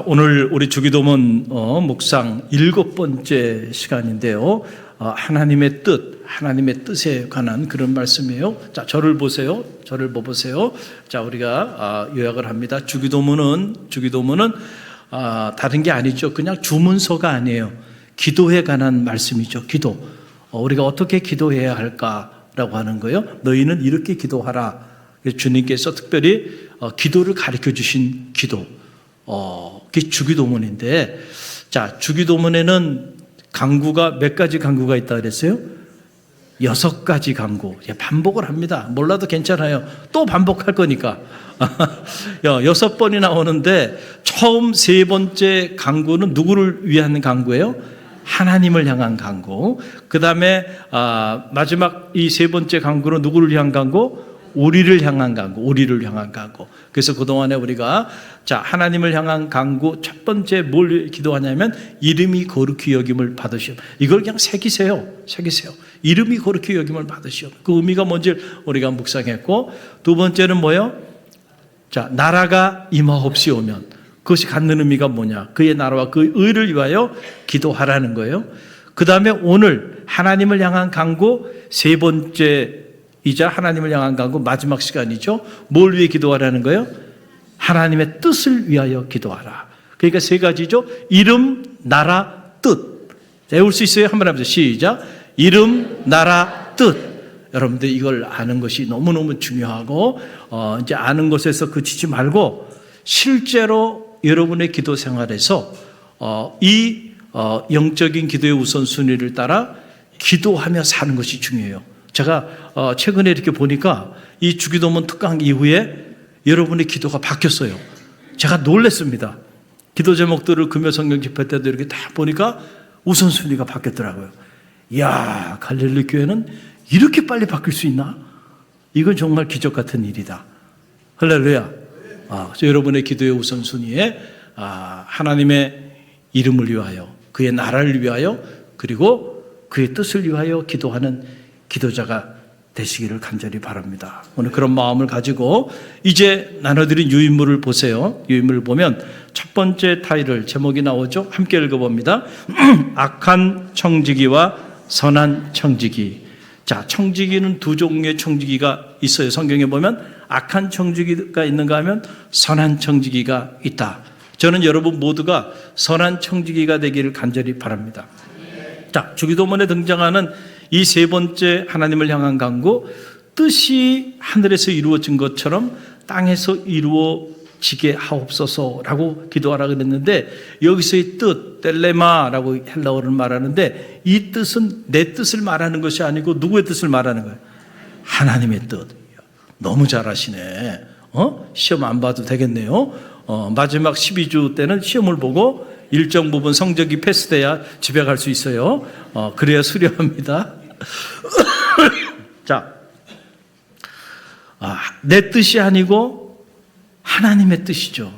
오늘 우리 주기도문 묵상 7번째 시간인데요. 하나님의 뜻에 관한 그런 말씀이에요. 자, 저를 보세요. 저를 보세요. 자, 우리가 요약을 합니다. 주기도문은 다른 게 아니죠. 그냥 주문서가 아니에요. 기도에 관한 말씀이죠. 기도. 우리가 어떻게 기도해야 할까라고 하는 거예요. 너희는 이렇게 기도하라. 주님께서 특별히 기도를 가르쳐 주신 기도. 그게 주기도문인데, 자, 주기도문에는 강구가 몇 가지 강구가 있다 그랬어요? 6가지 강구. 반복을 합니다. 몰라도 괜찮아요. 또 반복할 거니까. 6번이 나오는데, 처음 3번째 강구는 누구를 위한 강구예요? 하나님을 향한 강구. 그 다음에 마지막 이 3번째 강구는 누구를 위한 강구? 우리를 향한 강구. 그래서 그동안에 우리가 하나님을 향한 강구 첫 번째 뭘 기도하냐면 이름이 거룩히 여김을 받으시오. 이걸 그냥 새기세요. 이름이 거룩히 여김을 받으시오. 그 의미가 뭔지 우리가 묵상했고, 두 번째는 뭐예요? 나라가 임하옵시오면 그것이 갖는 의미가 뭐냐? 그의 나라와 그의 의를 위하여 기도하라는 거예요. 그 다음에 오늘 하나님을 향한 강구 세 번째 이자 하나님을 향한 강구 마지막 시간이죠. 뭘 위해 기도하라는 거예요? 하나님의 뜻을 위하여 기도하라. 그러니까 3가지죠. 이름, 나라, 뜻. 외울 수 있어요? 한번 해보세요. 시작. 이름, 나라, 뜻. 여러분들 이걸 아는 것이 너무너무 중요하고, 이제 아는 것에서 그치지 말고 실제로 여러분의 기도 생활에서 이 영적인 기도의 우선순위를 따라 기도하며 사는 것이 중요해요. 제가 최근에 이렇게 보니까 이 주기도문 특강 이후에 여러분의 기도가 바뀌었어요. 제가 놀랐습니다. 기도 제목들을 금요 성경 집회 때도 이렇게 다 보니까 우선순위가 바뀌었더라고요. 이야, 갈릴리 교회는 이렇게 빨리 바뀔 수 있나? 이건 정말 기적 같은 일이다. 할렐루야. 그래서 여러분의 기도의 우선순위에 하나님의 이름을 위하여, 그의 나라를 위하여, 그리고 그의 뜻을 위하여 기도하는 기도자가 되시기를 간절히 바랍니다. 오늘 그런 마음을 가지고 이제 나눠드린 유인물을 보세요. 유인물을 보면 첫 번째 타이틀 제목이 나오죠. 함께 읽어봅니다. 악한 청지기와 선한 청지기. 자, 청지기는 두 종류의 청지기가 있어요. 성경에 보면 악한 청지기가 있는가 하면 선한 청지기가 있다. 저는 여러분 모두가 선한 청지기가 되기를 간절히 바랍니다. 자, 주기도문에 등장하는 이 3번째 하나님을 향한 강구, 뜻이 하늘에서 이루어진 것처럼 땅에서 이루어지게 하옵소서라고 기도하라 그랬는데, 여기서의 뜻, 텔레마라고 헬라어를 말하는데, 이 뜻은 내 뜻을 말하는 것이 아니고 누구의 뜻을 말하는 거예요? 하나님의 뜻. 너무 잘하시네. 시험 안 봐도 되겠네요. 마지막 12주 때는 시험을 보고 일정 부분 성적이 패스돼야 집에 갈 수 있어요. 그래야 수료합니다. 자, 내 뜻이 아니고 하나님의 뜻이죠.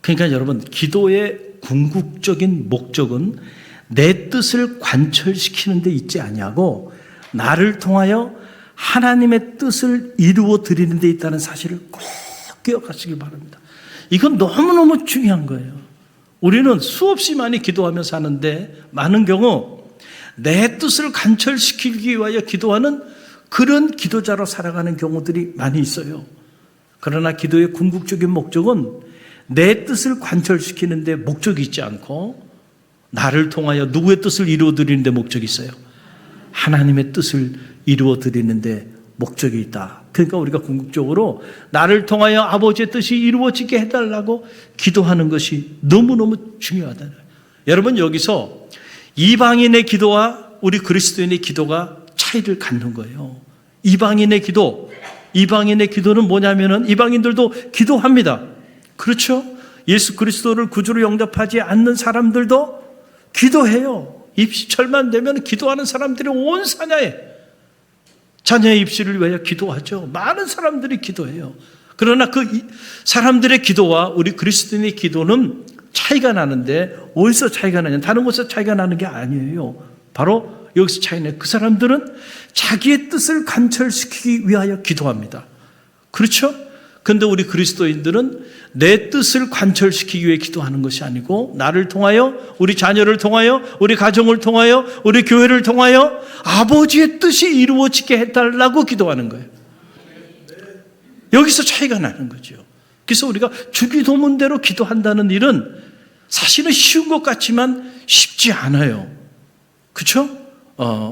그러니까 여러분, 기도의 궁극적인 목적은 내 뜻을 관철시키는 데 있지 아니하고 나를 통하여 하나님의 뜻을 이루어 드리는 데 있다는 사실을 꼭 기억하시길 바랍니다. 이건 너무너무 중요한 거예요. 우리는 수없이 많이 기도하며 사는데 많은 경우 내 뜻을 관철시키기 위하여 기도하는 그런 기도자로 살아가는 경우들이 많이 있어요. 그러나 기도의 궁극적인 목적은 내 뜻을 관철시키는 데 목적이 있지 않고 나를 통하여 누구의 뜻을 이루어드리는 데 목적이 있어요. 하나님의 뜻을 이루어드리는 데 목적이 있다. 그러니까 우리가 궁극적으로 나를 통하여 아버지의 뜻이 이루어지게 해달라고 기도하는 것이 너무너무 중요하다. 여러분, 여기서 이방인의 기도와 우리 그리스도인의 기도가 차이를 갖는 거예요. 이방인의 기도는 뭐냐면은 이방인들도 기도합니다. 그렇죠? 예수 그리스도를 구주로 영접하지 않는 사람들도 기도해요. 입시철만 되면 기도하는 사람들이 온 사냐에 자녀의 입시를 위하여 기도하죠. 많은 사람들이 기도해요. 그러나 그 사람들의 기도와 우리 그리스도인의 기도는 차이가 나는데, 어디서 차이가 나냐? 다른 곳에서 차이가 나는 게 아니에요. 바로 여기서 차이는, 그 사람들은 자기의 뜻을 관철시키기 위하여 기도합니다. 그렇죠? 근데 우리 그리스도인들은 내 뜻을 관철시키기 위해 기도하는 것이 아니고 나를 통하여, 우리 자녀를 통하여, 우리 가정을 통하여, 우리 교회를 통하여 아버지의 뜻이 이루어지게 해달라고 기도하는 거예요. 여기서 차이가 나는 거죠. 그래서 우리가 주기도문대로 기도한다는 일은 사실은 쉬운 것 같지만 쉽지 않아요. 그렇죠?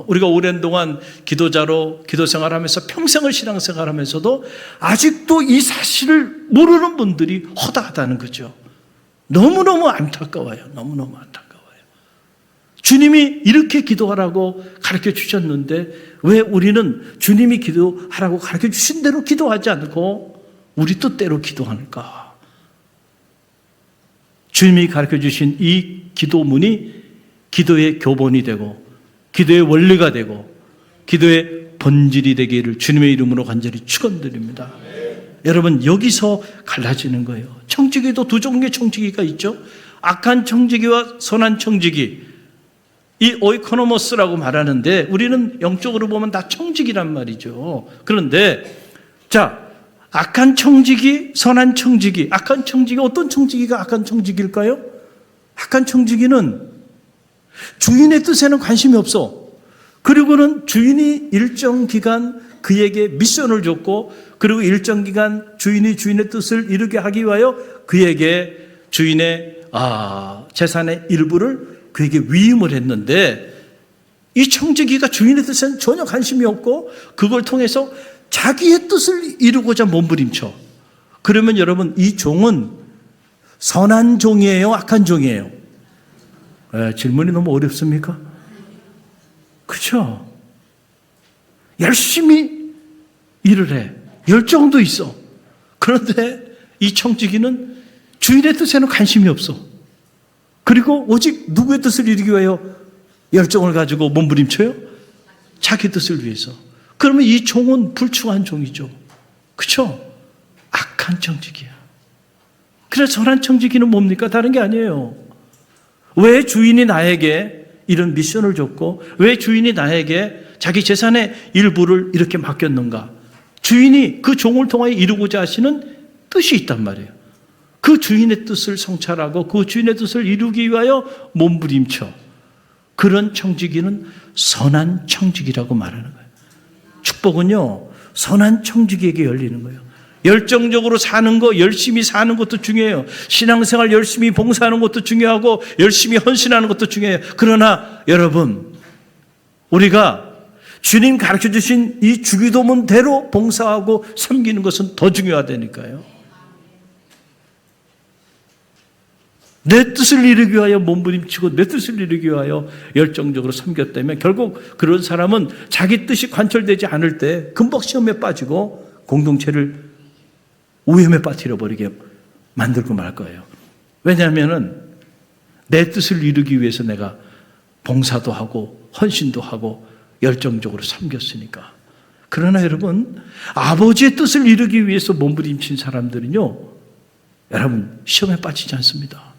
우리가 오랜 동안 기도자로 기도 생활하면서 평생을 신앙생활하면서도 아직도 이 사실을 모르는 분들이 허다하다는 거죠. 너무너무 안타까워요. 너무너무 안타까워요. 주님이 이렇게 기도하라고 가르쳐 주셨는데 왜 우리는 주님이 기도하라고 가르쳐 주신 대로 기도하지 않고 우리 뜻대로 기도하는가? 주님이 가르쳐 주신 이 기도문이 기도의 교본이 되고 기도의 원리가 되고 기도의 본질이 되기를 주님의 이름으로 간절히 축원드립니다. 여러분, 여기서 갈라지는 거예요. 청지기도 두 종류의 청지기가 있죠. 악한 청지기와 선한 청지기, 이 오이코노모스라고 말하는데 우리는 영적으로 보면 다 청지기란 말이죠. 그런데 자, 악한 청지기, 선한 청지기. 악한 청지기, 어떤 청지기가 악한 청지기일까요? 악한 청지기는 주인의 뜻에는 관심이 없어. 그리고는 주인이 일정 기간 그에게 미션을 줬고, 그리고 일정 기간 주인이 주인의 뜻을 이루게 하기 위하여 그에게 주인의 재산의 일부를 그에게 위임을 했는데, 이 청지기가 주인의 뜻에는 전혀 관심이 없고 그걸 통해서 자기의 뜻을 이루고자 몸부림쳐. 그러면 여러분, 이 종은 선한 종이에요? 악한 종이에요? 질문이 너무 어렵습니까? 그렇죠? 열심히 일을 해. 열정도 있어. 그런데 이 청지기는 주인의 뜻에는 관심이 없어. 그리고 오직 누구의 뜻을 이루기 위하여 열정을 가지고 몸부림쳐요? 자기 뜻을 위해서. 그러면 이 종은 불충한 종이죠. 그렇죠? 악한 청지기야. 그래서 선한 청지기는 뭡니까? 다른 게 아니에요. 왜 주인이 나에게 이런 미션을 줬고 왜 주인이 나에게 자기 재산의 일부를 이렇게 맡겼는가? 주인이 그 종을 통하여 이루고자 하시는 뜻이 있단 말이에요. 그 주인의 뜻을 성찰하고 그 주인의 뜻을 이루기 위하여 몸부림쳐. 그런 청지기는 선한 청지기라고 말하는 거예요. 축복은요, 선한 청지기에게 열리는 거예요. 열정적으로 사는 거, 열심히 사는 것도 중요해요. 신앙생활 열심히 봉사하는 것도 중요하고 열심히 헌신하는 것도 중요해요. 그러나 여러분, 우리가 주님 가르쳐 주신 이 주기도문대로 봉사하고 섬기는 것은 더 중요하다니까요. 내 뜻을 이루기 위하여 몸부림치고 내 뜻을 이루기 위하여 열정적으로 섬겼다면 결국 그런 사람은 자기 뜻이 관철되지 않을 때 금방 시험에 빠지고 공동체를 위험에 빠뜨려 버리게 만들고 말 거예요. 왜냐하면 내 뜻을 이루기 위해서 내가 봉사도 하고 헌신도 하고 열정적으로 섬겼으니까. 그러나 여러분, 아버지의 뜻을 이루기 위해서 몸부림친 사람들은요, 여러분 시험에 빠지지 않습니다.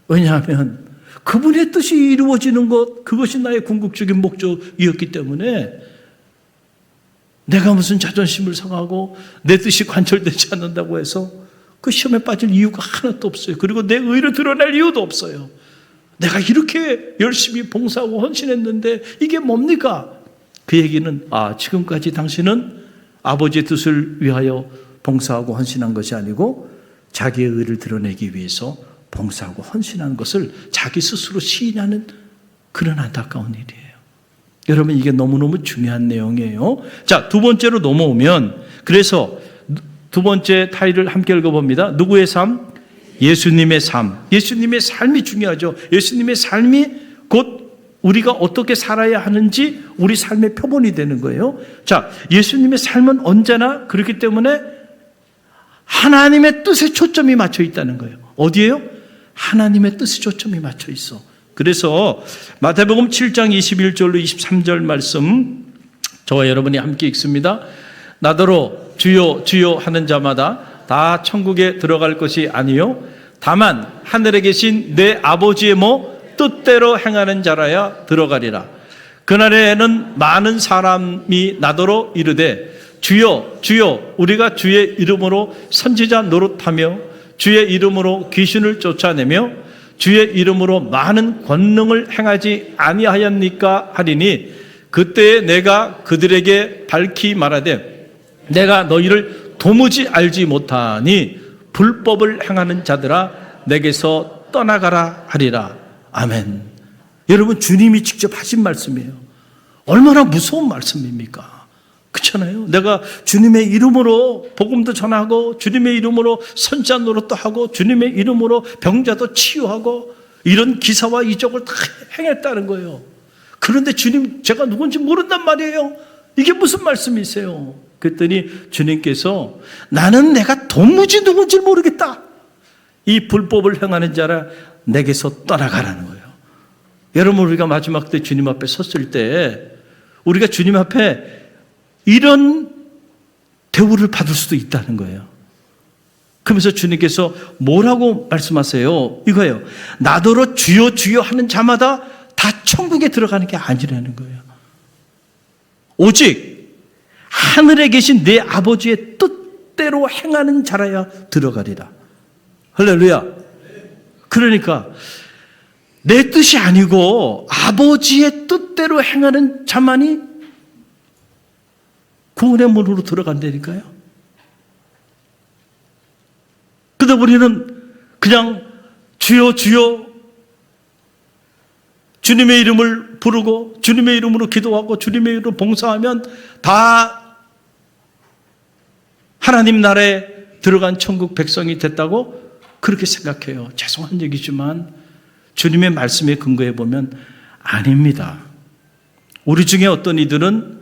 왜냐하면 그분의 뜻이 이루어지는 것, 그것이 나의 궁극적인 목적이었기 때문에 내가 무슨 자존심을 상하고 내 뜻이 관철되지 않는다고 해서 그 시험에 빠질 이유가 하나도 없어요. 그리고 내 의를 드러낼 이유도 없어요. 내가 이렇게 열심히 봉사하고 헌신했는데 이게 뭡니까? 그 얘기는 지금까지 당신은 아버지의 뜻을 위하여 봉사하고 헌신한 것이 아니고 자기의 의를 드러내기 위해서 봉사하고 헌신하는 것을 자기 스스로 시인하는 그런 안타까운 일이에요. 여러분, 이게 너무너무 중요한 내용이에요. 자, 두 번째로 넘어오면, 그래서 두 번째 타일을 함께 읽어봅니다. 누구의 삶? 예수님의 삶. 예수님의 삶이 중요하죠. 예수님의 삶이 곧 우리가 어떻게 살아야 하는지 우리 삶의 표본이 되는 거예요. 자, 예수님의 삶은 언제나 그렇기 때문에 하나님의 뜻에 초점이 맞춰 있다는 거예요. 어디에요? 하나님의 뜻에 초점이 맞춰 있어. 그래서 마태복음 7장 21절로 23절 말씀 저와 여러분이 함께 읽습니다. 나더러 주여 주여 하는 자마다 다 천국에 들어갈 것이 아니요 다만 하늘에 계신 내 아버지의 뜻대로 행하는 자라야 들어가리라. 그날에는 많은 사람이 나더러 이르되 주여 주여 우리가 주의 이름으로 선지자 노릇하며 주의 이름으로 귀신을 쫓아내며 주의 이름으로 많은 권능을 행하지 아니하였니까 하리니 그때에 내가 그들에게 밝히 말하되 내가 너희를 도무지 알지 못하니 불법을 행하는 자들아 내게서 떠나가라 하리라. 아멘. 여러분, 주님이 직접 하신 말씀이에요. 얼마나 무서운 말씀입니까? 그렇잖아요. 내가 주님의 이름으로 복음도 전하고 주님의 이름으로 선지자 노릇도 하고 주님의 이름으로 병자도 치유하고 이런 기사와 이적을 다 행했다는 거예요. 그런데 주님, 제가 누군지 모른단 말이에요. 이게 무슨 말씀이세요? 그랬더니 주님께서 나는 내가 도무지 누군지 모르겠다. 이 불법을 행하는 자라 내게서 떠나가라는 거예요. 여러분, 우리가 마지막 때 주님 앞에 섰을 때 우리가 주님 앞에 이런 대우를 받을 수도 있다는 거예요. 그러면서 주님께서 뭐라고 말씀하세요? 이거예요. 나더러 주여 주여 하는 자마다 다 천국에 들어가는 게 아니라는 거예요. 오직 하늘에 계신 내 아버지의 뜻대로 행하는 자라야 들어가리라. 할렐루야. 그러니까 내 뜻이 아니고 아버지의 뜻대로 행하는 자만이 구원의 문으로 들어간다니까요. 그런데 우리는 그냥 주여 주여 주님의 이름을 부르고 주님의 이름으로 기도하고 주님의 이름으로 봉사하면 다 하나님 나라에 들어간 천국 백성이 됐다고 그렇게 생각해요. 죄송한 얘기지만 주님의 말씀에 근거해 보면 아닙니다. 우리 중에 어떤 이들은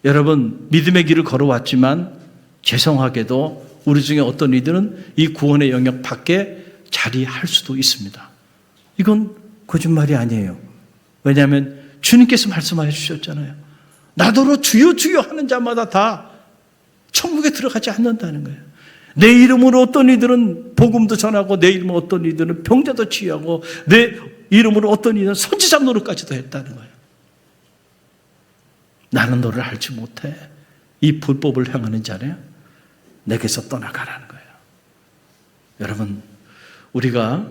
여러분 믿음의 길을 걸어왔지만 죄송하게도 우리 중에 어떤 이들은 이 구원의 영역 밖에 자리할 수도 있습니다. 이건 거짓말이 아니에요. 왜냐하면 주님께서 말씀하여 주셨잖아요. 나더러 주여 주여 하는 자마다 다 천국에 들어가지 않는다는 거예요. 내 이름으로 어떤 이들은 복음도 전하고 내 이름으로 어떤 이들은 병자도 치유하고 내 이름으로 어떤 이들은 선지자 노릇까지도 했다는 거예요. 나는 너를 알지 못해. 이 불법을 행하는 자는 내게서 떠나가라는 거예요. 여러분, 우리가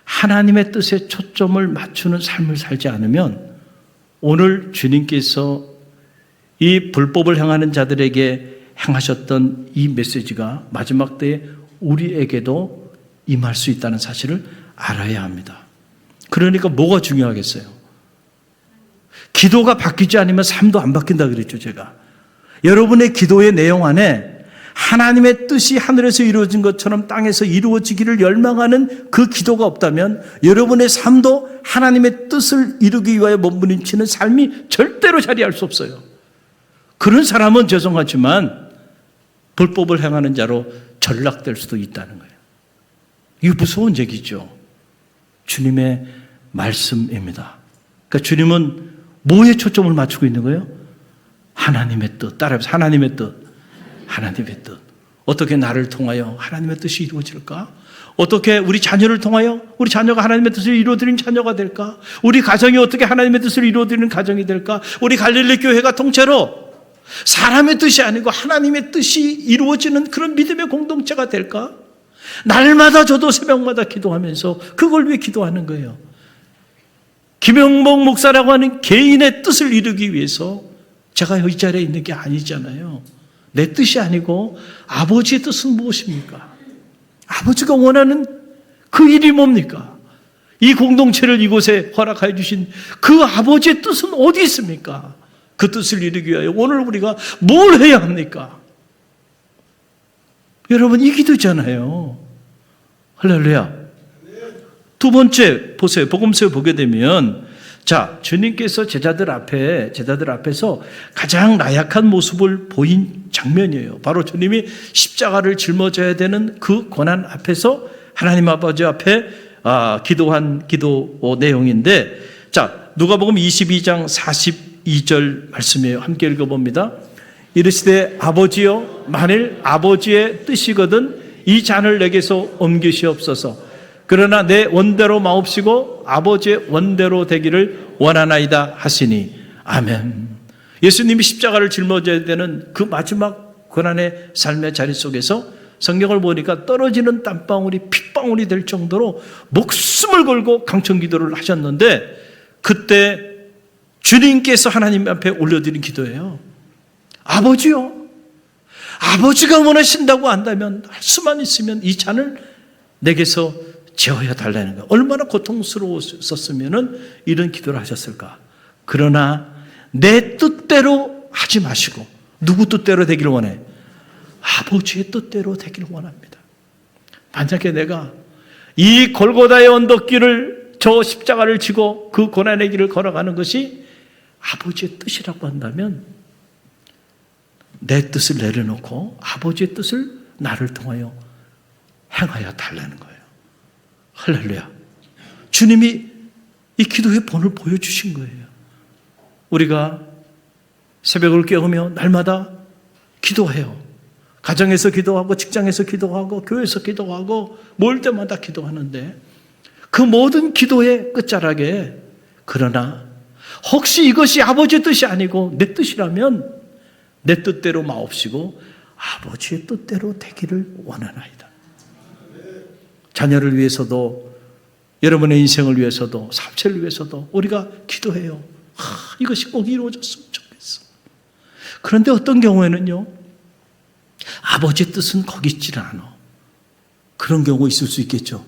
하나님의 뜻에 초점을 맞추는 삶을 살지 않으면 오늘 주님께서 이 불법을 행하는 자들에게 행하셨던 이 메시지가 마지막 때에 우리에게도 임할 수 있다는 사실을 알아야 합니다. 그러니까 뭐가 중요하겠어요? 기도가 바뀌지 않으면 삶도 안 바뀐다 그랬죠, 제가. 여러분의 기도의 내용 안에 하나님의 뜻이 하늘에서 이루어진 것처럼 땅에서 이루어지기를 열망하는 그 기도가 없다면 여러분의 삶도 하나님의 뜻을 이루기 위하여 몸부림치는 삶이 절대로 자리할 수 없어요. 그런 사람은 죄송하지만 불법을 행하는 자로 전락될 수도 있다는 거예요. 이거 무서운 얘기죠. 주님의 말씀입니다. 그러니까 주님은 뭐에 초점을 맞추고 있는 거예요? 하나님의 뜻. 따라해보세요. 하나님의 뜻. 하나님의 뜻. 어떻게 나를 통하여 하나님의 뜻이 이루어질까? 어떻게 우리 자녀를 통하여 우리 자녀가 하나님의 뜻을 이루어드리는 자녀가 될까? 우리 가정이 어떻게 하나님의 뜻을 이루어드리는 가정이 될까? 우리 갈릴리 교회가 통째로 사람의 뜻이 아니고 하나님의 뜻이 이루어지는 그런 믿음의 공동체가 될까? 날마다 저도 새벽마다 기도하면서 그걸 위해 기도하는 거예요. 김영복 목사라고 하는 개인의 뜻을 이루기 위해서 제가 이 자리에 있는 게 아니잖아요. 내 뜻이 아니고 아버지의 뜻은 무엇입니까? 아버지가 원하는 그 일이 뭡니까? 이 공동체를 이곳에 허락하여 주신 그 아버지의 뜻은 어디 있습니까? 그 뜻을 이루기 위하여 오늘 우리가 뭘 해야 합니까? 여러분, 이 기도잖아요. 할렐루야. 두 번째 보세요. 복음서에 보게 되면 자, 주님께서 제자들 앞에서 가장 나약한 모습을 보인 장면이에요. 바로 주님이 십자가를 짊어져야 되는 그 고난 앞에서 하나님 아버지 앞에 기도한 기도 내용인데, 자, 누가복음 22장 42절 말씀이에요. 함께 읽어봅니다. 이르시되 아버지여, 만일 아버지의 뜻이거든 이 잔을 내게서 옮기시옵소서. 그러나 내 원대로 마옵시고 아버지의 원대로 되기를 원하나이다 하시니. 아멘. 예수님이 십자가를 짊어져야 되는 그 마지막 고난의 삶의 자리 속에서 성경을 보니까 떨어지는 땀방울이 핏방울이 될 정도로 목숨을 걸고 강청기도를 하셨는데, 그때 주님께서 하나님 앞에 올려드린 기도예요. 아버지요, 아버지가 원하신다고 한다면, 할 수만 있으면 이 잔을 내게서 제어해 달라는 거예요. 얼마나 고통스러웠었으면 이런 기도를 하셨을까. 그러나 내 뜻대로 하지 마시고, 누구 뜻대로 되기를 원해? 아버지의 뜻대로 되기를 원합니다. 만약에 내가 이 골고다의 언덕길을, 저 십자가를 지고 그 고난의 길을 걸어가는 것이 아버지의 뜻이라고 한다면, 내 뜻을 내려놓고 아버지의 뜻을 나를 통하여 행하여 달라는 거예요. 할렐루야. 주님이 이 기도의 본을 보여주신 거예요. 우리가 새벽을 깨우며 날마다 기도해요. 가정에서 기도하고, 직장에서 기도하고, 교회에서 기도하고, 모일 때마다 기도하는데, 그 모든 기도의 끝자락에, 그러나 혹시 이것이 아버지의 뜻이 아니고 내 뜻이라면 내 뜻대로 마옵시고 아버지의 뜻대로 되기를 원하나이다. 자녀를 위해서도, 여러분의 인생을 위해서도, 사업체를 위해서도 우리가 기도해요. 이것이 꼭 이루어졌으면 좋겠어. 그런데 어떤 경우에는요, 아버지의 뜻은 거기 있지 않아. 그런 경우 있을 수 있겠죠.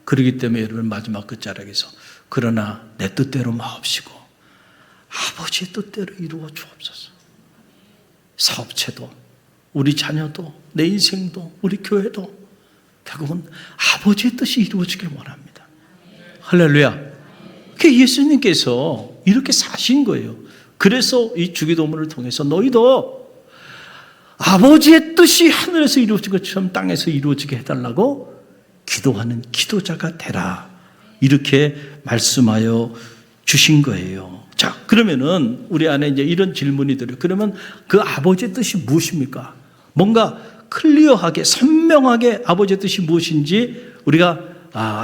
그렇기 때문에 여러분, 마지막 끝자락에서 그러나 내 뜻대로 마옵시고 아버지의 뜻대로 이루어 주옵소서. 사업체도, 우리 자녀도, 내 인생도, 우리 교회도 결국은 아버지의 뜻이 이루어지길 원합니다. 할렐루야. 그 예수님께서 이렇게 사신 거예요. 그래서 이 주기도문을 통해서 너희도 아버지의 뜻이 하늘에서 이루어진 것처럼 땅에서 이루어지게 해달라고 기도하는 기도자가 되라, 이렇게 말씀하여 주신 거예요. 자, 그러면은 우리 안에 이제 이런 질문이 들어요. 그러면 그 아버지의 뜻이 무엇입니까? 뭔가 클리어하게, 선명하게 아버지의 뜻이 무엇인지 우리가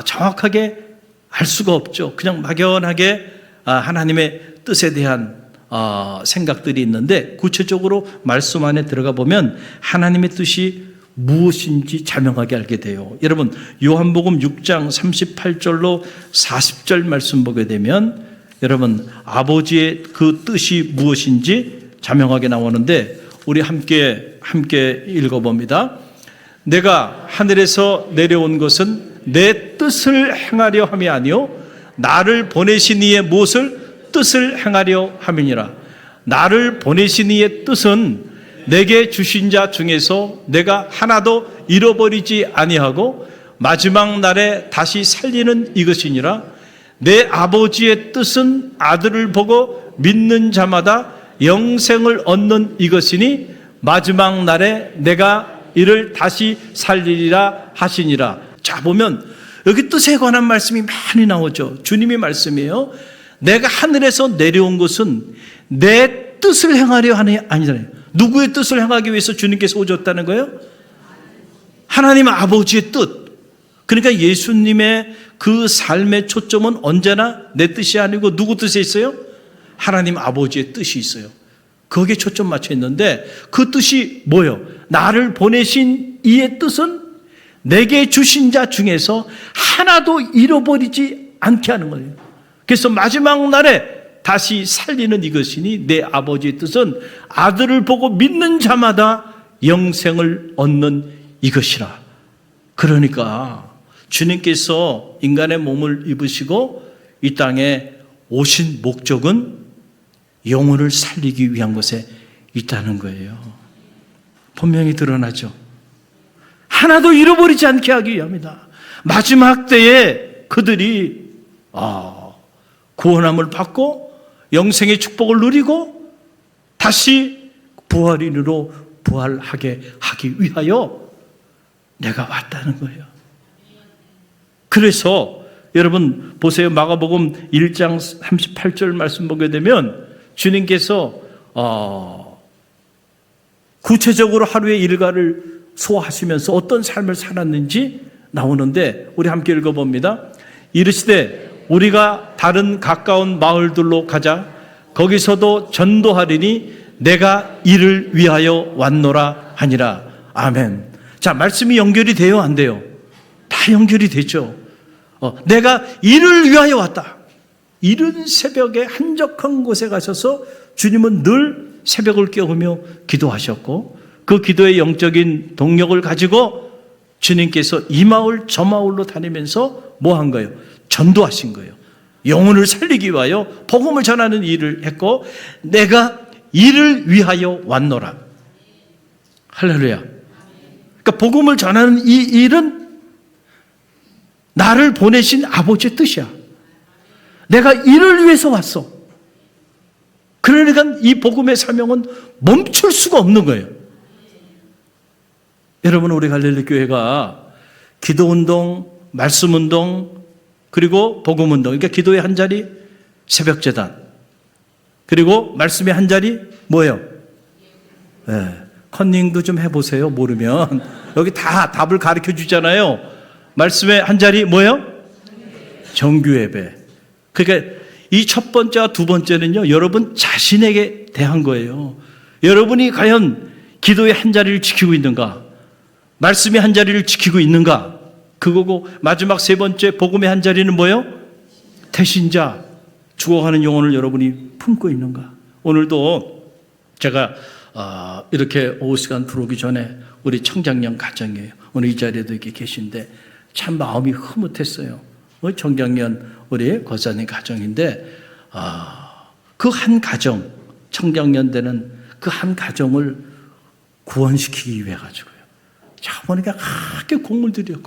정확하게 알 수가 없죠. 그냥 막연하게 하나님의 뜻에 대한 생각들이 있는데, 구체적으로 말씀 안에 들어가 보면 하나님의 뜻이 무엇인지 자명하게 알게 돼요. 여러분, 요한복음 6장 38절로 40절 말씀 보게 되면 여러분, 아버지의 그 뜻이 무엇인지 자명하게 나오는데, 우리 함께 읽어봅니다. 내가 하늘에서 내려온 것은 내 뜻을 행하려 함이 아니요 나를 보내신 이의 무엇을 뜻을 행하려 함이니라. 나를 보내신 이의 뜻은 내게 주신 자 중에서 내가 하나도 잃어버리지 아니하고 마지막 날에 다시 살리는 이것이니라. 내 아버지의 뜻은 아들을 보고 믿는 자마다 영생을 얻는 이것이니 마지막 날에 내가 이를 다시 살리리라 하시니라. 자, 보면 여기 뜻에 관한 말씀이 많이 나오죠. 주님의 말씀이에요. 내가 하늘에서 내려온 것은 내 뜻을 행하려 하는 게 아니잖아요. 누구의 뜻을 행하기 위해서 주님께서 오셨다는 거예요? 하나님 아버지의 뜻. 그러니까 예수님의 그 삶의 초점은 언제나 내 뜻이 아니고 누구 뜻에 있어요? 하나님 아버지의 뜻이 있어요. 거기에 초점 맞춰 있는데, 그 뜻이 뭐예요? 나를 보내신 이의 뜻은 내게 주신 자 중에서 하나도 잃어버리지 않게 하는 거예요. 그래서 마지막 날에 다시 살리는 이것이니 내 아버지의 뜻은 아들을 보고 믿는 자마다 영생을 얻는 이것이라. 그러니까 주님께서 인간의 몸을 입으시고 이 땅에 오신 목적은 영혼을 살리기 위한 것에 있다는 거예요. 분명히 드러나죠. 하나도 잃어버리지 않게 하기 위함이다. 마지막 때에 그들이 구원함을 받고 영생의 축복을 누리고 다시 부활인으로 부활하게 하기 위하여 내가 왔다는 거예요. 그래서 여러분 보세요. 마가복음 1장 38절 말씀 보게 되면 주님께서 구체적으로 하루의 일과를 소화하시면서 어떤 삶을 살았는지 나오는데, 우리 함께 읽어봅니다. 이르시되 우리가 다른 가까운 마을들로 가자. 거기서도 전도하리니 내가 이를 위하여 왔노라 하니라. 아멘. 자, 말씀이 연결이 돼요, 안 돼요? 다 연결이 되죠. 내가 이를 위하여 왔다. 이른 새벽에 한적한 곳에 가셔서 주님은 늘 새벽을 깨우며 기도하셨고, 그 기도의 영적인 동력을 가지고 주님께서 이 마을 저 마을로 다니면서 뭐 한 거예요? 전도하신 거예요. 영혼을 살리기 위하여 복음을 전하는 일을 했고, 내가 이를 위하여 왔노라. 할렐루야. 그러니까 복음을 전하는 이 일은 나를 보내신 아버지의 뜻이야. 내가 이를 위해서 왔어. 그러니까 이 복음의 사명은 멈출 수가 없는 거예요. 여러분, 우리 갈릴리 교회가 기도운동, 말씀운동, 그리고 복음운동, 그러니까 기도의 한 자리, 새벽재단, 그리고 말씀의 한 자리, 뭐예요? 네. 컨닝도 좀 해보세요. 모르면 여기 다 답을 가르쳐 주잖아요. 말씀의 한 자리 뭐예요? 정규예배. 그러니까 이 첫 번째와 두 번째는요, 여러분 자신에게 대한 거예요. 여러분이 과연 기도의 한 자리를 지키고 있는가? 말씀의 한 자리를 지키고 있는가? 그거고, 마지막 세 번째 복음의 한 자리는 뭐예요? 태신자, 죽어가는 영혼을 여러분이 품고 있는가? 오늘도 제가 이렇게 오후 시간 들어오기 전에 우리 청장년 가정이에요. 오늘 이 자리에도 이렇게 계신데 참 마음이 흐뭇했어요. 청장년 우리 권사님 가정인데, 그 한 가정, 청장년 되는 그 한 가정을 구원시키기 위해 가지고요. 어머니가 그렇게 공을 들여요.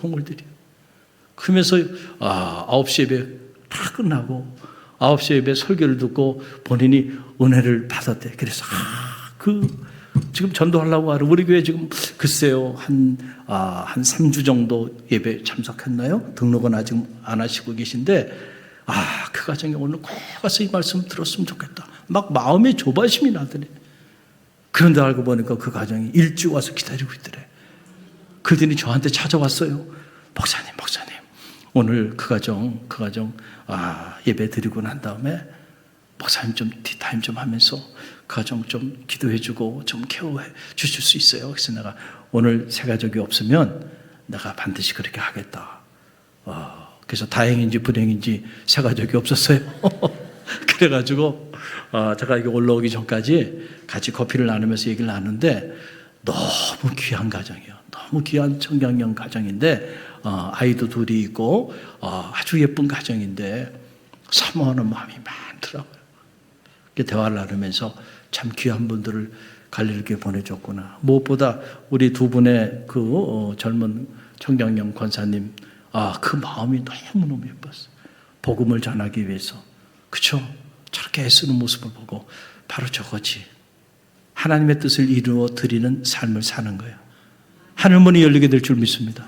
그러면서 9시 예배 다 끝나고 9시 예배 설교를 듣고 본인이 은혜를 받았대. 그래서 지금 전도하려고 하는 우리 교회 지금 글쎄요 한 3주 정도 예배 참석했나요? 등록은 아직 안 하시고 계신데, 그 가정에 오늘 꼭 가서 이 말씀 들었으면 좋겠다. 막 마음에 조바심이 나더니, 그런데 알고 보니까 그 가정이 일찍 와서 기다리고 있더래. 그들이 저한테 찾아왔어요. 목사님, 오늘 그 가정 예배 드리고 난 다음에 목사님 좀 티타임 좀 하면서 그 가정 좀 기도해주고 좀 케어해 주실 수 있어요? 그래서 내가 오늘 새 가족이 없으면 내가 반드시 그렇게 하겠다. 그래서 다행인지 불행인지 새 가족이 없었어요. 그래가지고 제가 여기 올라오기 전까지 같이 커피를 나누면서 얘기를 나누는데, 너무 귀한 가정이에요. 너무 귀한 청장년 가정인데, 아이도 둘이 있고 아주 예쁜 가정인데 사모하는 마음이 많더라고요. 대화를 나누면서 참 귀한 분들을 갈릴리교회 보내줬구나. 무엇보다 우리 두 분의 그 젊은 청장년 권사님, 그 마음이 너무너무 예뻤어요. 복음을 전하기 위해서. 그렇죠? 저렇게 애쓰는 모습을 보고 바로 저거지. 하나님의 뜻을 이루어 드리는 삶을 사는 거예요. 하늘문이 열리게 될 줄 믿습니다.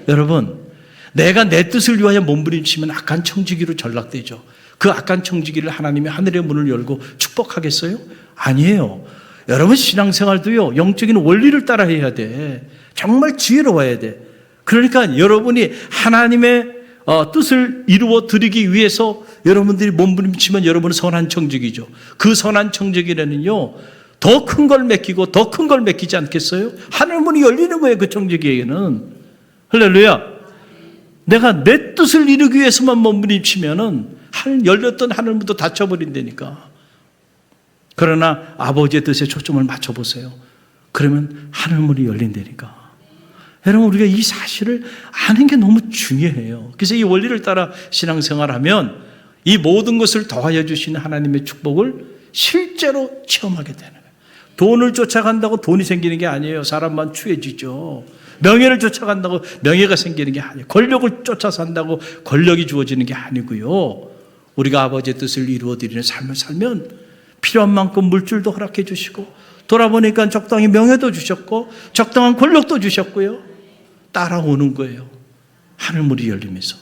여러분, 내가 내 뜻을 위하여 몸부림치면 악한 청지기로 전락되죠. 그 악한 청지기를 하나님이 하늘의 문을 열고 축복하겠어요? 아니에요. 여러분 신앙생활도요, 영적인 원리를 따라해야 돼. 정말 지혜로워야 돼. 그러니까 여러분이 하나님의 뜻을 이루어 드리기 위해서 여러분들이 몸부림치면 여러분은 선한 청지기죠. 그 선한 청지기라는요, 더 큰 걸 맡기고 더 큰 걸 맡기지 않겠어요? 하늘문이 열리는 거예요, 그 청지기에게는. 할렐루야. 내가 내 뜻을 이루기 위해서만 몸부림치면은 열렸던 하늘문도 닫혀버린다니까. 그러나 아버지의 뜻에 초점을 맞춰보세요. 그러면 하늘문이 열린다니까. 여러분, 우리가 이 사실을 아는 게 너무 중요해요. 그래서 이 원리를 따라 신앙생활하면 이 모든 것을 더하여 주시는 하나님의 축복을 실제로 체험하게 되는 거예요. 돈을 쫓아간다고 돈이 생기는 게 아니에요. 사람만 추해지죠. 명예를 쫓아간다고 명예가 생기는 게 아니에요. 권력을 쫓아 산다고 권력이 주어지는 게 아니고요. 우리가 아버지의 뜻을 이루어드리는 삶을 살면 필요한 만큼 물질도 허락해 주시고, 돌아보니까 적당히 명예도 주셨고 적당한 권력도 주셨고요. 따라오는 거예요. 하늘문이 열리면서.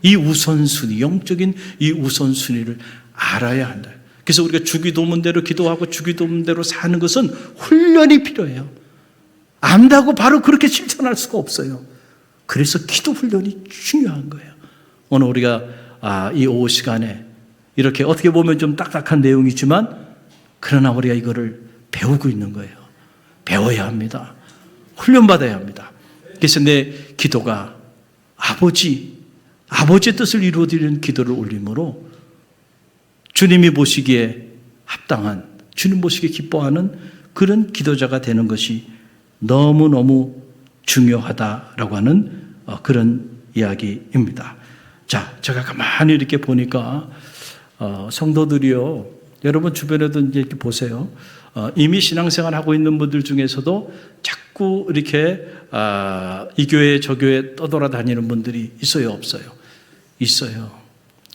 이 우선순위, 영적인 이 우선순위를 알아야 한다. 그래서 우리가 주기도문대로 기도하고 주기도문대로 사는 것은 훈련이 필요해요. 안다고 바로 그렇게 실천할 수가 없어요. 그래서 기도 훈련이 중요한 거예요. 오늘 우리가 이 오후 시간에 이렇게 어떻게 보면 좀 딱딱한 내용이지만 그러나 우리가 이거를 배우고 있는 거예요. 배워야 합니다. 훈련받아야 합니다. 그래서 내 기도가 아버지의 뜻을 이루어드리는 기도를 올림으로 주님이 보시기에 합당한, 주님 보시기에 기뻐하는 그런 기도자가 되는 것이 너무너무 중요하다라고 하는 그런 이야기입니다. 자, 제가 가만히 이렇게 보니까 성도들이요, 여러분 주변에도 이렇게 보세요. 이미 신앙생활 하고 있는 분들 중에서도 자꾸 이렇게 이 교회 저 교회 떠돌아다니는 분들이 있어요, 없어요? 있어요.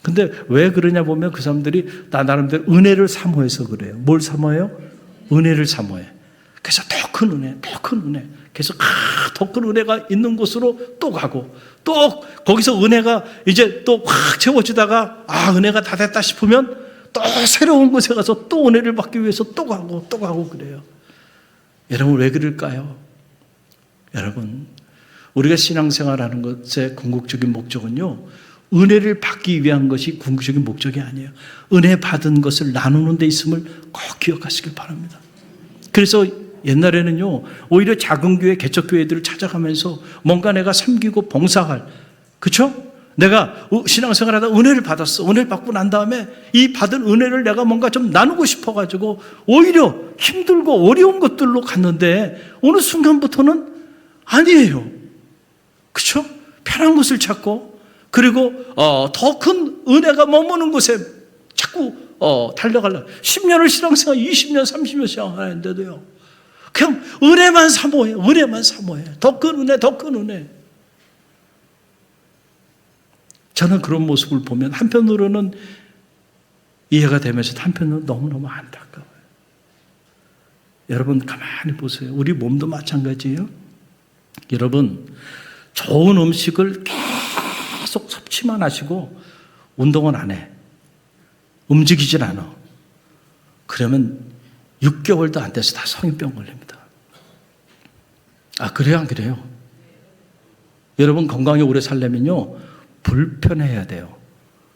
근데 왜 그러냐 보면 그 사람들이 나름대로 은혜를 사모해서 그래요. 뭘 사모해요? 은혜를 사모해. 그래서 더 큰 은혜, 더 큰 은혜. 그래서 더 큰 은혜가 있는 곳으로 또 가고, 또 거기서 은혜가 이제 또 확 채워지다가 은혜가 다 됐다 싶으면 또 새로운 곳에 가서 또 은혜를 받기 위해서 또 가고 그래요. 여러분 왜 그럴까요? 여러분, 우리가 신앙생활하는 것의 궁극적인 목적은요, 은혜를 받기 위한 것이 궁극적인 목적이 아니에요. 은혜 받은 것을 나누는 데 있음을 꼭 기억하시길 바랍니다. 그래서 옛날에는요, 오히려 작은 교회, 개척교회들을 찾아가면서 뭔가 내가 섬기고 봉사할, 그렇죠? 내가 신앙생활 하다 은혜를 받았어. 은혜를 받고 난 다음에 이 받은 은혜를 내가 뭔가 좀 나누고 싶어가지고 오히려 힘들고 어려운 것들로 갔는데 어느 순간부터는 아니에요. 그렇죠? 편한 곳을 찾고 그리고 더 큰 은혜가 머무는 곳에 자꾸 달려가려고. 10년을 신앙생활, 20년, 30년 신앙하는데도요, 그냥 은혜만 사모해. 은혜만 사모해. 더 큰 은혜, 더 큰 은혜. 저는 그런 모습을 보면 한편으로는 이해가 되면서 한편으로는 너무너무 안타까워요. 여러분 가만히 보세요. 우리 몸도 마찬가지예요. 여러분, 좋은 음식을 계속 섭취만 하시고 운동은 안 해. 움직이질 않아. 그러면 6개월도 안 돼서 다 성인병 걸립니다. 그래요, 안 그래요? 여러분 건강히 오래 살려면요, 불편해야 돼요.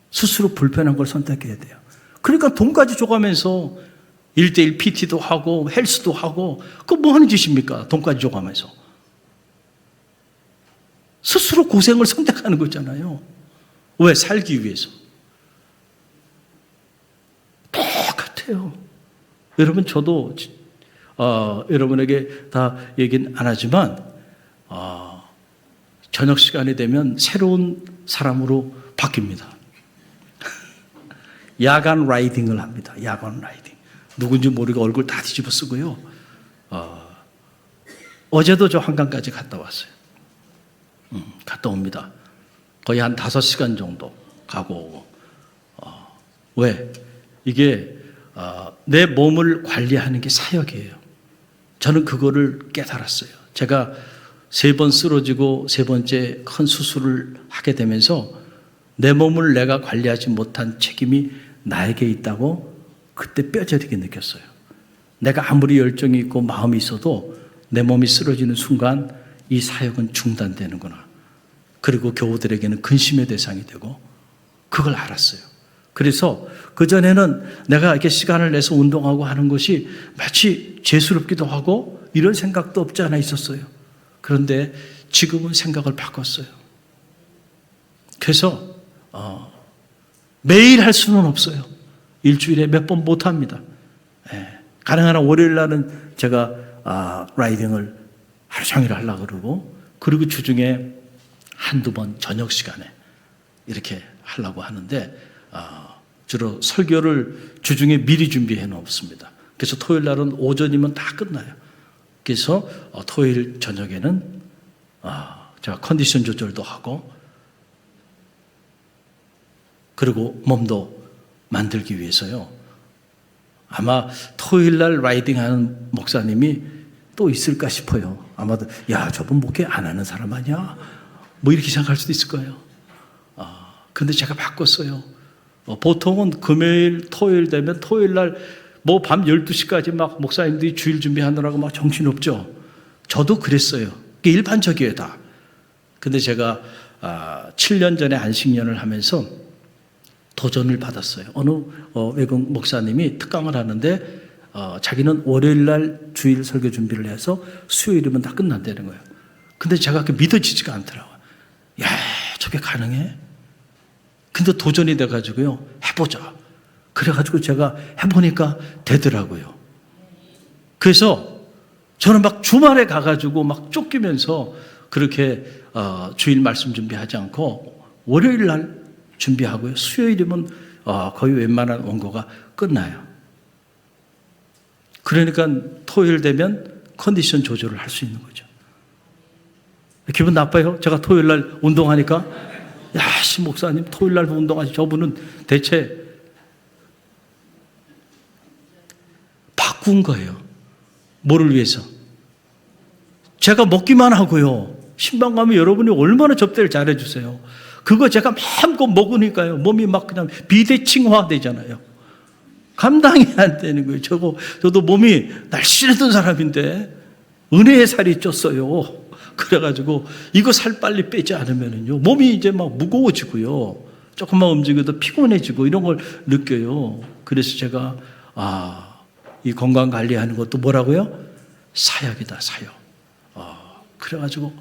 스스로 불편한 걸 선택해야 돼요. 그러니까 돈까지 줘가면서 1:1 PT도 하고 헬스도 하고, 그거 뭐 하는 짓입니까? 돈까지 줘가면서. 스스로 고생을 선택하는 거잖아요. 왜? 살기 위해서. 똑같아요. 여러분, 저도 여러분에게 다 얘기는 안 하지만 저녁 시간이 되면 새로운 사람으로 바뀝니다. 야간 라이딩을 합니다. 야간 라이딩. 누군지 모르게 얼굴 다 뒤집어 쓰고요. 어제도 저 한강까지 갔다 왔어요. 갔다 옵니다. 거의 한 5시간 정도 가고 오고. 왜? 이게 내 몸을 관리하는 게 사역이에요. 저는 그거를 깨달았어요. 제가 3번 쓰러지고 3번째 큰 수술을 하게 되면서 내 몸을 내가 관리하지 못한 책임이 나에게 있다고 그때 뼈저리게 느꼈어요. 내가 아무리 열정이 있고 마음이 있어도 내 몸이 쓰러지는 순간 이 사역은 중단되는구나. 그리고 교우들에게는 근심의 대상이 되고 그걸 알았어요. 그래서 그전에는 내가 이렇게 시간을 내서 운동하고 하는 것이 마치 죄스럽기도 하고 이런 생각도 없지 않아 있었어요. 그런데 지금은 생각을 바꿨어요. 그래서 매일 할 수는 없어요. 일주일에 몇 번 못합니다. 가능한 한 월요일 날은 제가 라이딩을 하루 종일 하려고 그러고, 그리고 주중에 한두 번 저녁 시간에 이렇게 하려고 하는데 주로 설교를 주중에 미리 준비해 놓습니다. 그래서 토요일 날은 오전이면 다 끝나요. 그래서 토요일 저녁에는 제가 컨디션 조절도 하고, 그리고 몸도 만들기 위해서요. 아마 토요일 날 라이딩 하는 목사님이 또 있을까 싶어요. 아마도 야, 저분 목회 안 하는 사람 아니야? 뭐 이렇게 생각할 수도 있을 거예요. 근데 제가 바꿨어요. 보통은 금요일, 토요일 되면 토요일 날 뭐 밤 12시까지 막 목사님들이 주일 준비하느라고 막 정신없죠. 저도 그랬어요. 그게 일반적이에요, 다. 근데 제가 7년 전에 안식년을 하면서 도전을 받았어요. 어느 외국 목사님이 특강을 하는데 자기는 월요일 날 주일 설교 준비를 해서 수요일이면 다 끝난다는 거예요. 근데 제가 그 믿어지지가 않더라고요. 야, 저게 가능해? 근데 도전이 돼가지고요. 해보자. 그래가지고 제가 해보니까 되더라고요. 그래서 저는 막 주말에 가가지고 막 쫓기면서 그렇게 주일 말씀 준비하지 않고 월요일 날 준비하고요. 수요일이면 거의 웬만한 원고가 끝나요. 그러니까 토요일 되면 컨디션 조절을 할 수 있는 거죠. 기분 나빠요? 제가 토요일 날 운동하니까 야, 씨 목사님 토요일 날 운동하시 저분은 대체 바꾼 거예요. 뭐를 위해서? 제가 먹기만 하고요. 신방 가면 여러분이 얼마나 접대를 잘해 주세요. 그거 제가 마음껏 먹으니까요. 몸이 막 그냥 비대칭화 되잖아요. 감당이 안 되는 거예요. 저도 몸이 날씬했던 사람인데 은혜의 살이 쪘어요. 그래가지고 이거 살 빨리 빼지 않으면요. 몸이 이제 막 무거워지고요. 조금만 움직여도 피곤해지고 이런 걸 느껴요. 그래서 제가 이 건강 관리하는 것도 뭐라고요? 사역이다, 사역. 그래가지고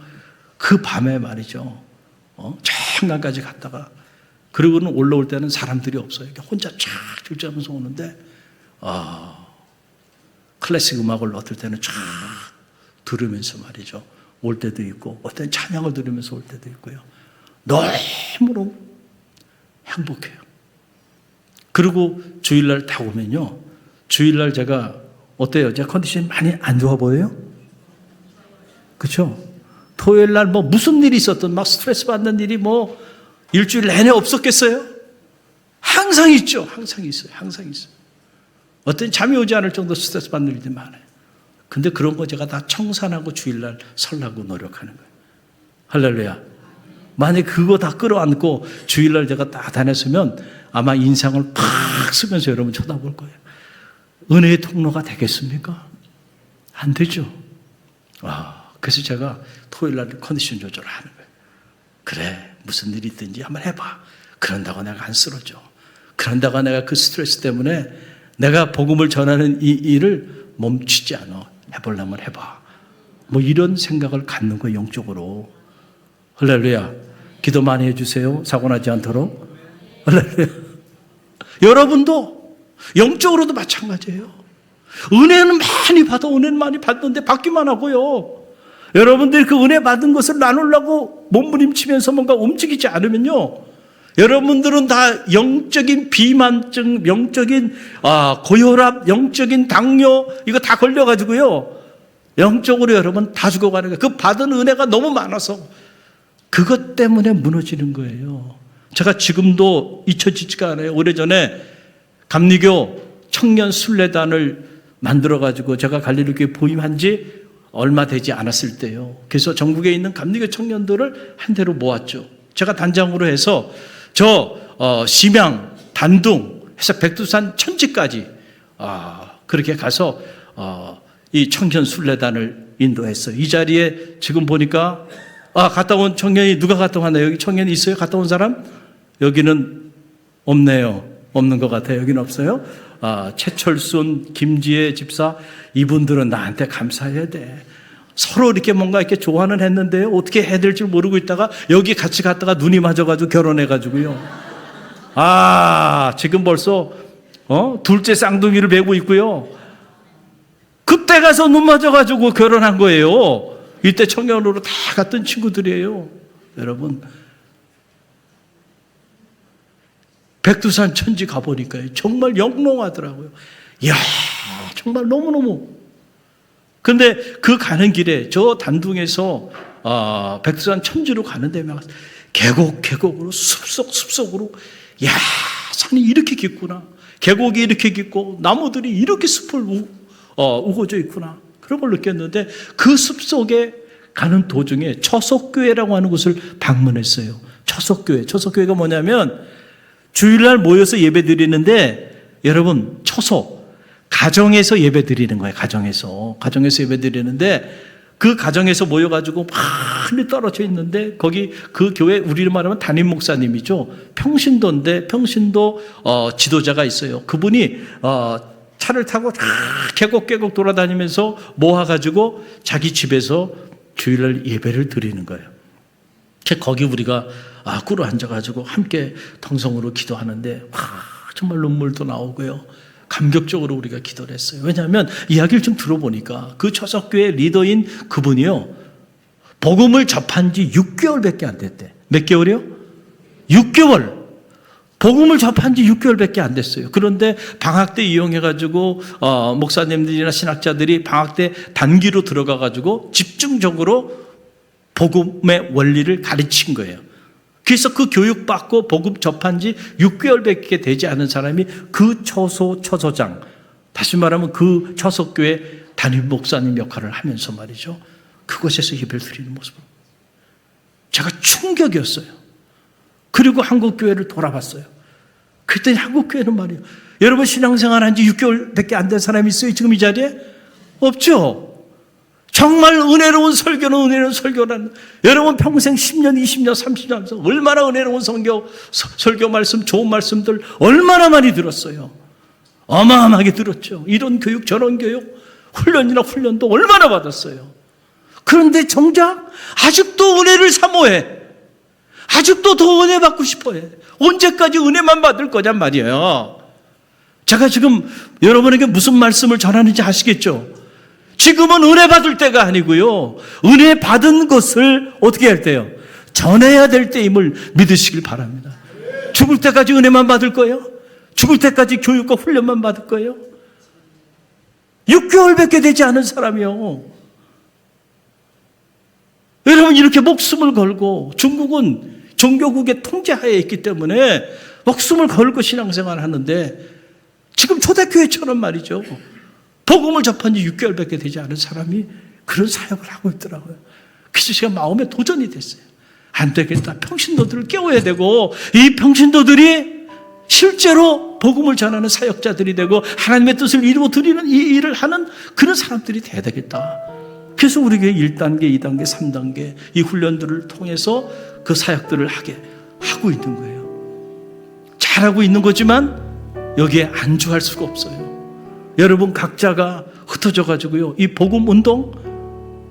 그 밤에 말이죠. 청강까지 갔다가 그리고는 올라올 때는 사람들이 없어요. 혼자 쫙 질주하면서 오는데 클래식 음악을 어떨 때는 쫙 들으면서 말이죠. 올 때도 있고 어떤 찬양을 들으면서 올 때도 있고요. 너무너무 행복해요. 그리고 주일날 다 오면요. 주일날 제가 어때요? 제 컨디션이 많이 안 좋아 보여요? 그렇죠? 토요일날 뭐 무슨 일이 있었든 막 스트레스 받는 일이 뭐 일주일 내내 없었겠어요? 항상 있죠. 항상 있어요. 항상 있어요. 어떤 잠이 오지 않을 정도 스트레스 받는 일들이 많아요. 근데 그런 거 제가 다 청산하고 주일날 설라고 노력하는 거예요. 할렐루야. 만약에 그거 다 끌어안고 주일날 제가 딱 다녔으면 아마 인상을 팍 쓰면서 여러분 쳐다볼 거예요. 은혜의 통로가 되겠습니까? 안 되죠. 그래서 제가 토요일날 컨디션 조절을 하는 거예요. 그래, 무슨 일이 있든지 한번 해봐. 그런다고 내가 안 쓰러져. 그런다고 내가 그 스트레스 때문에 내가 복음을 전하는 이 일을 멈추지 않아. 해보려면 해봐. 뭐 이런 생각을 갖는 거예요, 영적으로. 할렐루야. 기도 많이 해주세요. 사고 나지 않도록. 할렐루야. 여러분도 영적으로도 마찬가지예요. 은혜는 많이 받아, 은혜는 많이 받는데 받기만 하고요. 여러분들이 그 은혜 받은 것을 나누려고 몸부림치면서 뭔가 움직이지 않으면요. 여러분들은 다 영적인 비만증, 영적인 고혈압, 영적인 당뇨 이거 다 걸려가지고요. 영적으로 여러분 다 죽어가는 거예요. 그 받은 은혜가 너무 많아서 그것 때문에 무너지는 거예요. 제가 지금도 잊혀지지가 않아요. 오래전에 감리교 청년 순례단을 만들어가지고 제가 갈릴리교에 부임한 지 얼마 되지 않았을 때요. 그래서 전국에 있는 감리교 청년들을 한 대로 모았죠. 제가 단장으로 해서 심양, 단둥 해서 백두산 천지까지 그렇게 가서 이 청년 순례단을 인도했어요. 이 자리에 지금 보니까 갔다 온 청년이 누가 갔다 왔나요? 여기 청년이 있어요? 갔다 온 사람? 여기는 없네요. 없는 것 같아요. 여기는 없어요. 최철순, 김지혜 집사 이분들은 나한테 감사해야 돼. 서로 이렇게 뭔가 이렇게 조언을 했는데요. 어떻게 해야 될 줄 모르고 있다가 여기 같이 갔다가 눈이 맞아가지고 결혼해가지고요. 지금 벌써 둘째 쌍둥이를 베고 있고요. 그때 가서 눈 맞아가지고 결혼한 거예요. 이때 청년으로 다 갔던 친구들이에요. 여러분 백두산 천지 가보니까요. 정말 영롱하더라고요. 이야, 정말 너무너무. 근데 그 가는 길에 저 단둥에서 백두산 천지로 가는 데면 계곡으로 숲속으로 야, 산이 이렇게 깊구나. 계곡이 이렇게 깊고 나무들이 이렇게 숲을 우거져 있구나. 그런 걸 느꼈는데 그 숲속에 가는 도중에 처석교회라고 하는 곳을 방문했어요. 처석교회가 뭐냐면 주일날 모여서 예배 드리는데 여러분 처소 가정에서 예배 드리는 거예요. 가정에서 예배 드리는데 그 가정에서 모여가지고 많이 떨어져 있는데 거기 그 교회 우리로 말하면 담임 목사님이죠. 평신도인데 평신도 지도자가 있어요. 그분이 차를 타고 계곡 돌아다니면서 모아가지고 자기 집에서 주일날 예배를 드리는 거예요. 거기 우리가 꿇어 앉아가지고 함께 통성으로 기도하는데 정말 눈물도 나오고요. 감격적으로 우리가 기도를 했어요. 왜냐하면 이야기를 좀 들어보니까 그 처석교회 리더인 그분이요, 복음을 접한 지 6개월밖에 안 됐대. 몇 개월이요? 6개월. 복음을 접한 지 6개월밖에 안 됐어요. 그런데 방학 때 이용해가지고 목사님들이나 신학자들이 방학 때 단기로 들어가가지고 집중적으로 복음의 원리를 가르친 거예요. 그래서 그 교육받고 복음 접한 지 6개월밖에 되지 않은 사람이 그 처소장, 다시 말하면 그 처석교회 담임 목사님 역할을 하면서 말이죠, 그곳에서 예배를 드리는 모습을 제가 충격이었어요. 그리고 한국교회를 돌아봤어요. 그랬더니 한국교회는 말이에요, 여러분 신앙생활 한 지 6개월밖에 안 된 사람이 있어요 지금 이 자리에? 없죠. 정말 은혜로운 설교는 은혜로운 설교란, 여러분 평생 10년, 20년, 30년 하면서 얼마나 은혜로운 설교 말씀, 좋은 말씀들 얼마나 많이 들었어요. 어마어마하게 들었죠. 이런 교육, 저런 교육, 훈련도 얼마나 받았어요. 그런데 정작 아직도 은혜를 사모해. 아직도 더 은혜 받고 싶어해. 언제까지 은혜만 받을 거냔 말이에요. 제가 지금 여러분에게 무슨 말씀을 전하는지 아시겠죠? 지금은 은혜 받을 때가 아니고요, 은혜 받은 것을 어떻게 할 때요? 전해야 될 때임을 믿으시길 바랍니다. 죽을 때까지 은혜만 받을 거예요? 죽을 때까지 교육과 훈련만 받을 거예요? 6개월밖에 되지 않은 사람이요. 여러분, 이렇게 목숨을 걸고, 중국은 종교국의 통제하에 있기 때문에 목숨을 걸고 신앙생활을 하는데, 지금 초대교회처럼 말이죠, 복음을 접한 지 6개월밖에 되지 않은 사람이 그런 사역을 하고 있더라고요. 그래서 제가 마음에 도전이 됐어요. 안 되겠다. 평신도들을 깨워야 되고, 이 평신도들이 실제로 복음을 전하는 사역자들이 되고 하나님의 뜻을 이루어 드리는 이 일을 하는 그런 사람들이 돼야 되겠다. 그래서 우리 교회 1단계, 2단계, 3단계 이 훈련들을 통해서 그 사역들을 하고 있는 거예요. 잘하고 있는 거지만 여기에 안주할 수가 없어요. 여러분 각자가 흩어져 가지고요, 이 복음 운동,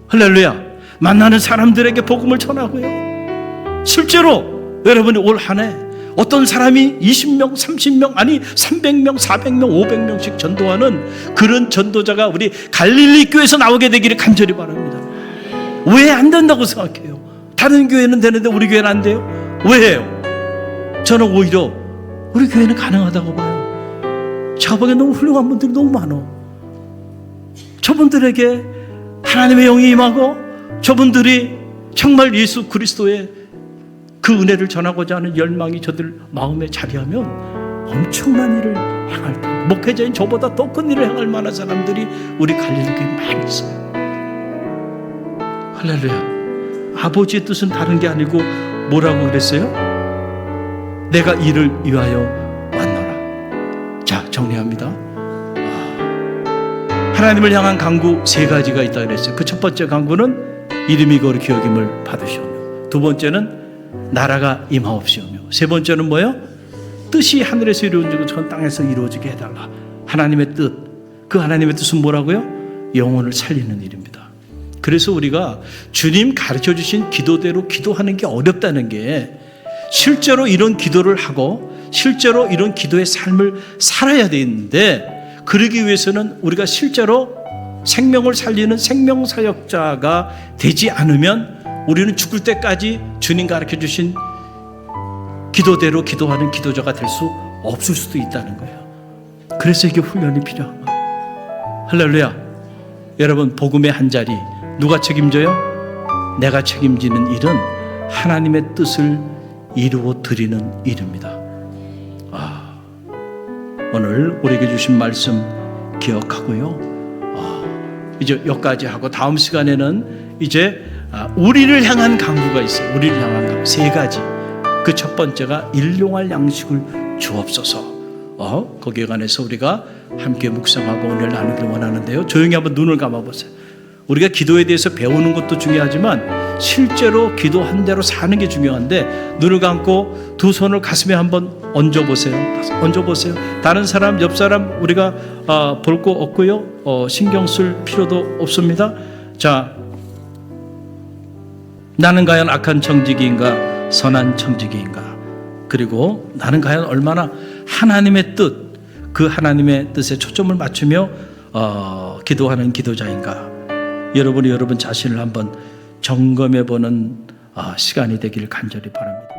할렐루야, 만나는 사람들에게 복음을 전하고요, 실제로 여러분이 올 한 해 어떤 사람이 20명, 30명, 아니 300명, 400명, 500명씩 전도하는 그런 전도자가 우리 갈릴리 교회에서 나오게 되기를 간절히 바랍니다. 왜 안 된다고 생각해요? 다른 교회는 되는데 우리 교회는 안 돼요? 왜요? 저는 오히려 우리 교회는 가능하다고 봐요. 제가 보기엔 너무 훌륭한 분들이 너무 많아. 저분들에게 하나님의 영이 임하고 저분들이 정말 예수 그리스도의 그 은혜를 전하고자 하는 열망이 저들 마음에 자리하면 엄청난 일을 행할 텐데, 목회자인 저보다 더 큰 일을 행할 만한 사람들이 우리 갈릴리 교회에 많이 있어요. 할렐루야. 아버지의 뜻은 다른 게 아니고 뭐라고 그랬어요? 내가 이를 위하여 왔노라. 자, 정리합니다. 하나님을 향한 간구 3가지가 있다 그랬어요. 그 첫 번째 간구는 이름이 거룩히 여김을 받으시오며, 두 번째는 나라가 임하옵시오며, 세 번째는 뭐예요? 뜻이 하늘에서 이루어지고 전 땅에서 이루어지게 해달라. 하나님의 뜻, 그 하나님의 뜻은 뭐라고요? 영혼을 살리는 일입니다. 그래서 우리가 주님 가르쳐 주신 기도대로 기도하는 게 어렵다는 게, 실제로 이런 기도를 하고 실제로 이런 기도의 삶을 살아야 되는데, 그러기 위해서는 우리가 실제로 생명을 살리는 생명사역자가 되지 않으면 우리는 죽을 때까지 주님 가르쳐 주신 기도대로 기도하는 기도자가 될 수 없을 수도 있다는 거예요. 그래서 이게 훈련이 필요한 거예요. 할렐루야. 여러분, 복음의 한 자리 누가 책임져요? 내가 책임지는 일은 하나님의 뜻을 이루어 드리는 일입니다. 오늘 우리에게 주신 말씀 기억하고요, 이제 여기까지 하고 다음 시간에는 이제 우리를 향한 강구가 있어요. 우리를 향한 강구 3가지. 그 첫 번째가 일용할 양식을 주옵소서. 거기에 관해서 우리가 함께 묵상하고 오늘 나누길 원하는데요, 조용히 한번 눈을 감아보세요. 우리가 기도에 대해서 배우는 것도 중요하지만 실제로 기도한 대로 사는 게 중요한데, 눈을 감고 두 손을 가슴에 한번 얹어보세요. 얹어보세요. 다른 사람, 옆 사람 우리가 볼 거 없고요. 신경 쓸 필요도 없습니다. 자, 나는 과연 악한 청지기인가 선한 청지기인가, 그리고 나는 과연 얼마나 하나님의 뜻, 그 하나님의 뜻에 초점을 맞추며 기도하는 기도자인가. 여러분이 여러분 자신을 한번 점검해 보는 시간이 되길 간절히 바랍니다.